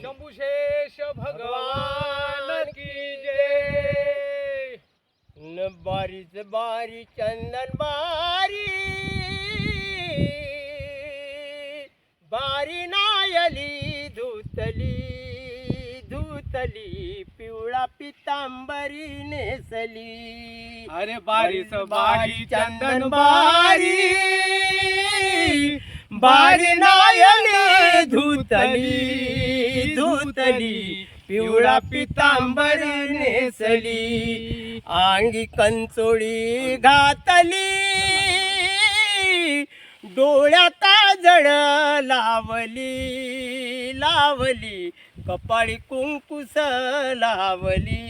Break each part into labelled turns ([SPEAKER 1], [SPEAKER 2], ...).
[SPEAKER 1] शंभुशेष भगवान की जय।
[SPEAKER 2] न बारीच बारी चंदन बारी, बारी नायली धुतली धुतली, पिवळा पितांबरी नेसली.
[SPEAKER 1] अरे बारीच बारी चंदन बारी,
[SPEAKER 2] बारी नायली धुतली धुतली, पिवळा पितांबरी नेसली. अंगी कंचोळी घातली, डोळ्या काजळ लावली लावली, कपाळी कुंकुस लावली.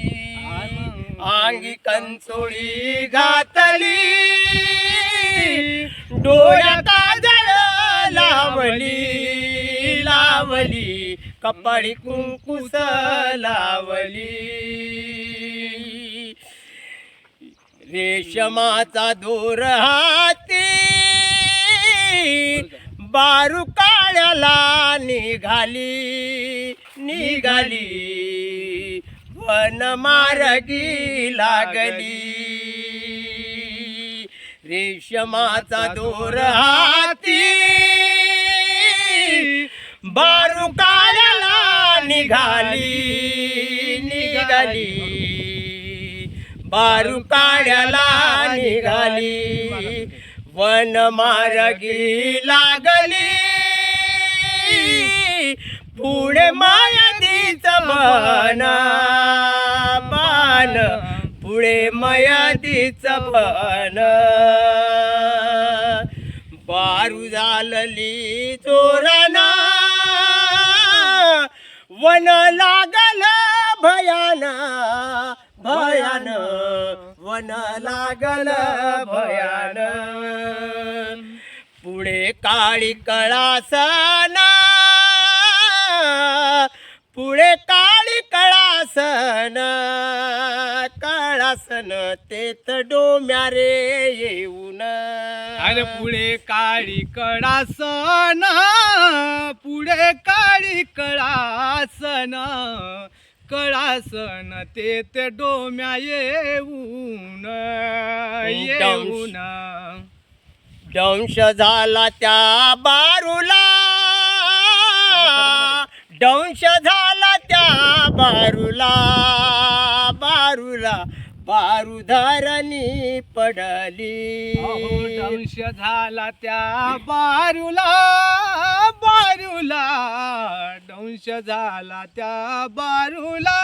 [SPEAKER 2] अंगी कंचोळी घातली, डोळ्या काजळ लावली लावली, कपाळी कुंकुस लावली. रेशमाचा दोर हाती, बारू काळ्याला निघाली निघाली, वनमार्गी लागली. रेशमाचा दोर हाती, बारू काळ्याला निघाली निघाली, बारू काळ्याला निघाली, वनमार्गी लागली. पुढे मयदीच बन बन, पुढे मयदीच बन. बारू झालली चोराना, वन लागल भयान भयान, वन लागल भयान. पुढे काळी कळासना, पुढे काळी कळासन कळासन, तेत डोम्या रे येऊन.
[SPEAKER 1] अरे पुढे काळी कळासन, पुढे काळी कळासन कळासन, ते डोम्या येऊन येऊन.
[SPEAKER 2] दंश झाला त्या बारूला, दंश झाला त्या बारूला बारूला, बारू धरणी पडली.
[SPEAKER 1] दंश झाला त्या बारूला बारूला, दंश झाला त्या बारूला,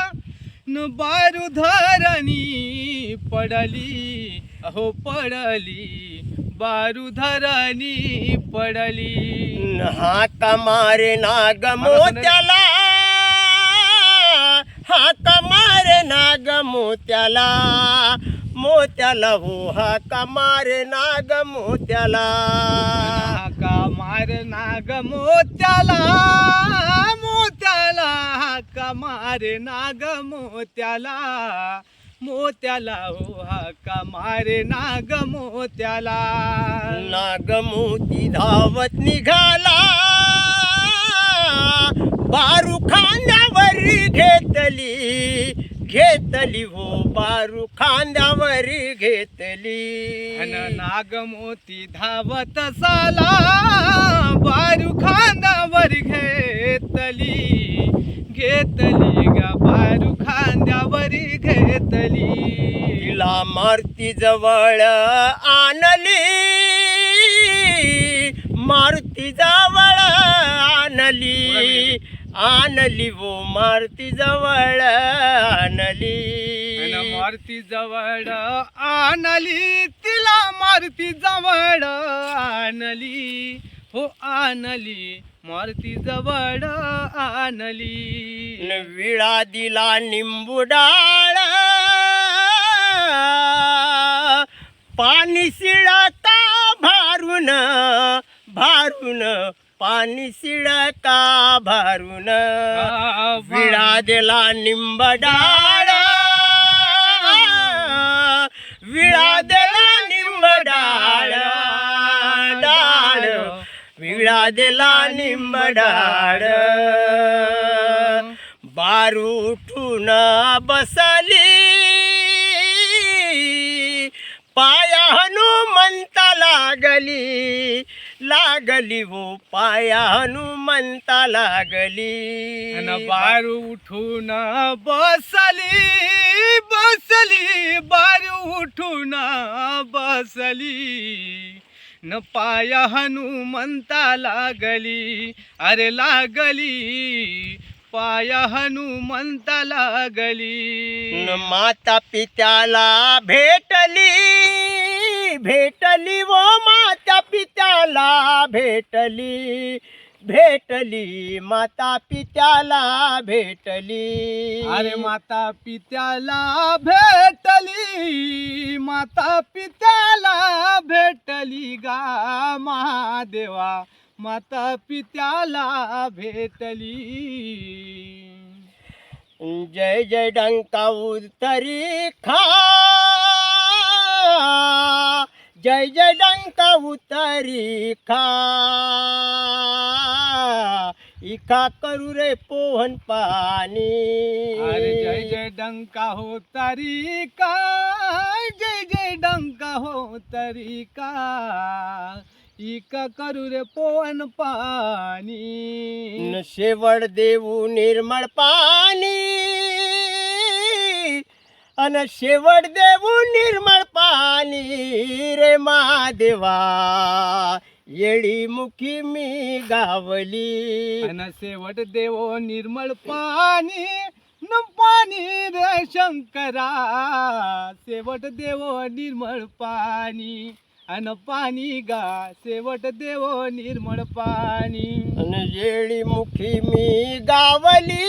[SPEAKER 1] न बारू धरणी पडली. अहो पडली, बारू धरणी पडली.
[SPEAKER 2] हाक मारे नाग मोत्याला, हाक मारे नाग मोत्याला मोत्याला, हो हाक मारे नाग मोत्याला.
[SPEAKER 1] हाका मार नाग मोत्याला मोत्याला, हाका मार नाग मोत्याला मोत्याला, हो हाका मारे नाग मोत्याला.
[SPEAKER 2] नाग मोती धावत निघाला, बारू खांद्यावरी घेतली घेतली, हो बारू खांद्यावरी घेतली.
[SPEAKER 1] अन नागमोती धावत साला, बारू खांद्यावर घेतली घेतली ग, बारू खांद्यावर घेतली.
[SPEAKER 2] तिला मारुती जवळ आणली, मारुती जवळ आणली आणली, वो मारुती जवळ आणली.
[SPEAKER 1] मारुती जवळ आणली, तिला मारुती जवळ आणली, हो आणली, मारुती जवळ आणली.
[SPEAKER 2] विळा दिला निंबू डाळ, पाणी शिळका भारून भारून, पाणी शिळका भारून. विळा दिला निंब डाळ, विळा दिला निंब डाळ डाळ, विळा दिला निंब डाळ. उठून बसली पाया हनुमंता लागली लागली वो पाया हनुमंता लागली
[SPEAKER 1] अन बारू उठून बसली बसली बारू उठून बसली न पाया हनुमंता लागली अरे लागली पाया हनुमंता लागली
[SPEAKER 2] न माता पित्याला भेटली भेटली वो माता पित्याला भेटली भेटली माता पित्याला भेटली
[SPEAKER 1] अरे माता पित्याला भेटली माता पित्याला भेटली गा महादेवा माता पित्याला भेटली
[SPEAKER 2] जय जय डंका उतरी खा जय जय डंका उतरी खा इका करू रे पोहन पाणी
[SPEAKER 1] अरे जय जय डंका हो तरी का जय जय डंका हो तरी का इका करू रे पोवन पाणी
[SPEAKER 2] न शेवट देऊ निर्मळ पाणी अन शेवट देऊ निर्मळ पाणी रे महादेवा येडी मुखी मी गावली
[SPEAKER 1] अन शेवट देवो निर्मळ पाणी न पाणी रे शंकरा शेवट देवो निर्मळ पाणी अन पाणी गा शेवट देवो निर्मळ पाणी
[SPEAKER 2] अन येडी मुखी मी गावली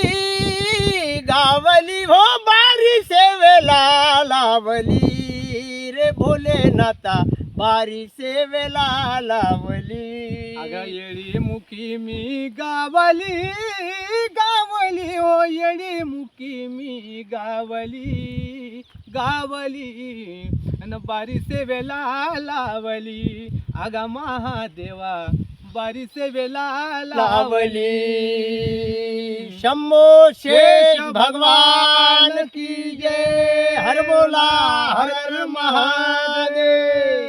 [SPEAKER 2] गावली हो बारी सेवेला लावली रे भोलेनाथा बारी सेवेला लावली
[SPEAKER 1] अगं येडी मुखी मी गावली गावली ओ येडी मुखी मी गावली गावली अन बारी सेवेला लावली अगा महादेवा बारी सेवेला
[SPEAKER 2] लावली शंभो शेष भगवान की जय हर बोला हर हर महादेव